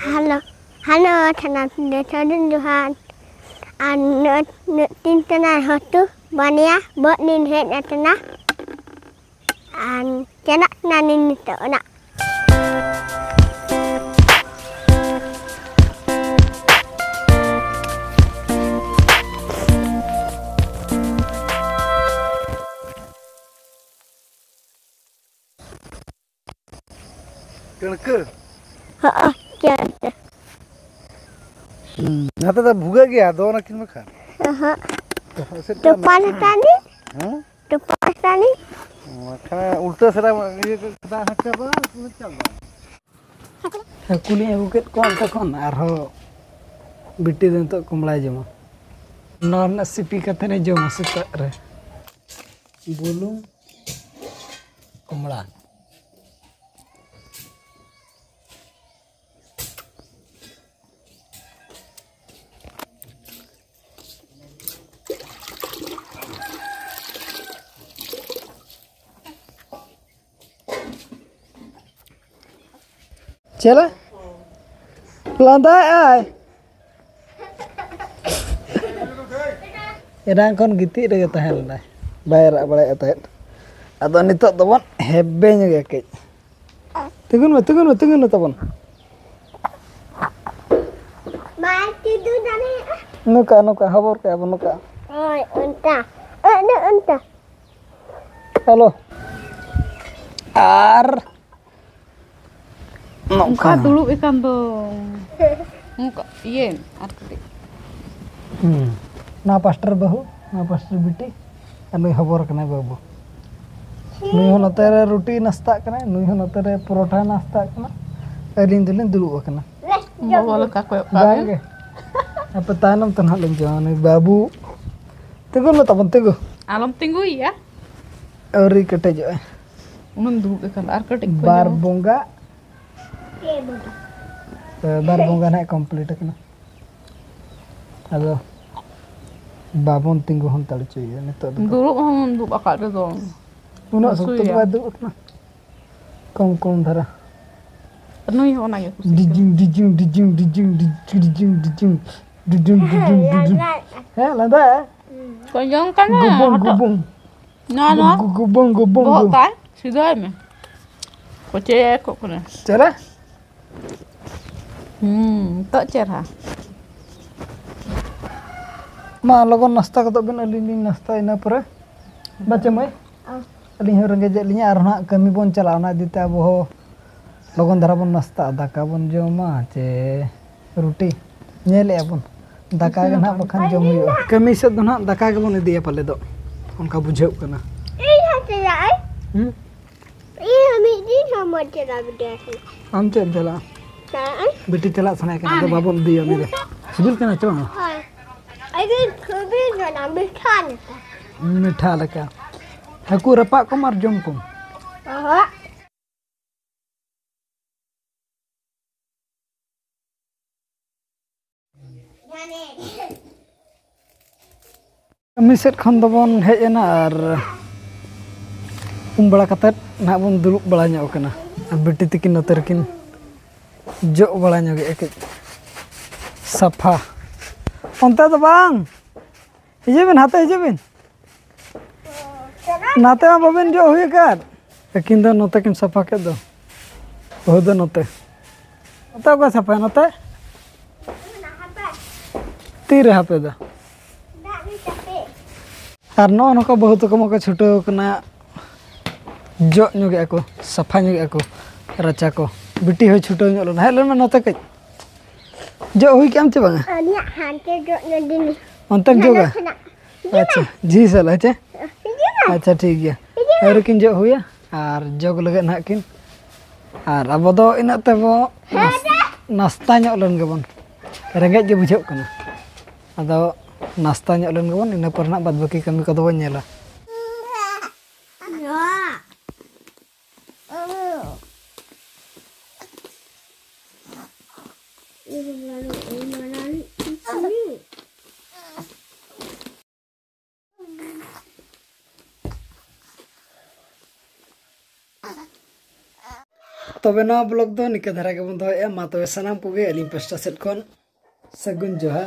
Halo, halo, tanam tadun Johan. Tin tanah hotu bania bot nin het tanah. Canak nanin itu nak. Kenapa? Jangan. Nanti tak buka gaya, dua nak kini makan. Depan tadi. Depan tadi. Karena ulta serang kita haknya apa? Macam apa? Kulit aku ket kon arho bitti untuk kumlai jema. Non sipi katanya jema setak re. Bulung kumla. Cila, lantai ay. Irang kon giti deh kita hendak bayar apa lagi itu? Atau nitok teman hebenya kayak kek. Tunggu teman. Mati tu tadi. Nuka, habor kayak apa nuka? Oh, entah. Halo. Ar. Muka dulu ikan tuh. Muka, iya, arti. Napas terbahu, napas terbiti, anu habor kena babu. Nui hono tere roti nasta kena, nui hono tere perotah nasta kena. Erin tulen dulu kena. Bawa kaku. Bangke. Apa tanam tanah lenjang nui babu. Tunggu lo tapan tunggu. Alam tinggu ya. Ori ketejo. Dulu ikan arketik. Bar bonga. Bar bonga naik komplit kena. Aduh. Babon tinggu hontal cuy ya nito. Dulu akak tu dong. Uno sukto badu kena. Kom dhara. Penuh ya orang ya. Dijing. Ya lantai. Konyong kan? Gubung. Nah. Gubung. Bawa kan? Sudah me. Kocek kok kena. Cara? Tak cerah. Ma logon nasta kato ben alini nasta ina pura. Baca mai. Alini orang gajak linya arna kami pun calana dita boho. Logon dara pun nasta daka pun joma ce roti. Nyele pun. Daka kan hak makan jom yo. Kami set dona daka ke pun dia pale do. Unka bujau kana. Cerai. Ini sama cerai beda. Amte tela. Beti tela sana kan babon dia mire. Sibil kana coba. Mita laka. Aku rapak ko mar jom ko. Kami set khan dobon hej ena ar bala katet nak bon duluk bala nyok kana. Ar beti tikin noterkin jok bala nyok ek safa. Onta to bang. Hijabin hata hijabin. Nate ma babin jo huye kar. Ekin do note kin safa ke do. Bodo note. Ota ko safa note. Tire hape da. Ar no ko bahut ko mo ko छोटो kena jo nyok aku, safa nyok aku, racha ko. Biti ho छोटो nyok lon. Helo ma note ke. Jo हुई क्या हमसे बंगा? Ini hantu jo nadini. अंतक जोगा? अच्छा जी sir अच्छा ठीक है और किन जो हुआ और जोग लगे ना किन और अब दो इन तबो नाश्ता ᱧᱚᱜ ᱞᱮᱱ ᱜᱮᱵᱚᱱ ᱨᱮᱸᱜᱮᱡ ᱜᱮ ᱵᱩᱡᱷᱟᱹᱜ ᱠᱟᱱᱟ ᱟᱫᱚ नाश्ता ᱧᱚᱜ ᱞᱮᱱ ᱜᱮᱵᱚᱱ ᱤᱱᱟᱹ ᱯᱚᱨ ᱱᱟᱜ ᱵᱟᱫ ᱵᱟᱹᱠᱤ ᱠᱟᱹᱢᱤ ᱠᱚᱫᱚ ᱵᱚᱱ ᱧᱮᱞᱟ तबे ना ब्लॉग दो निके धारा के बन दो मा तबे सनाम को गे अली पस्टा सेट कोन सगुन जोहा।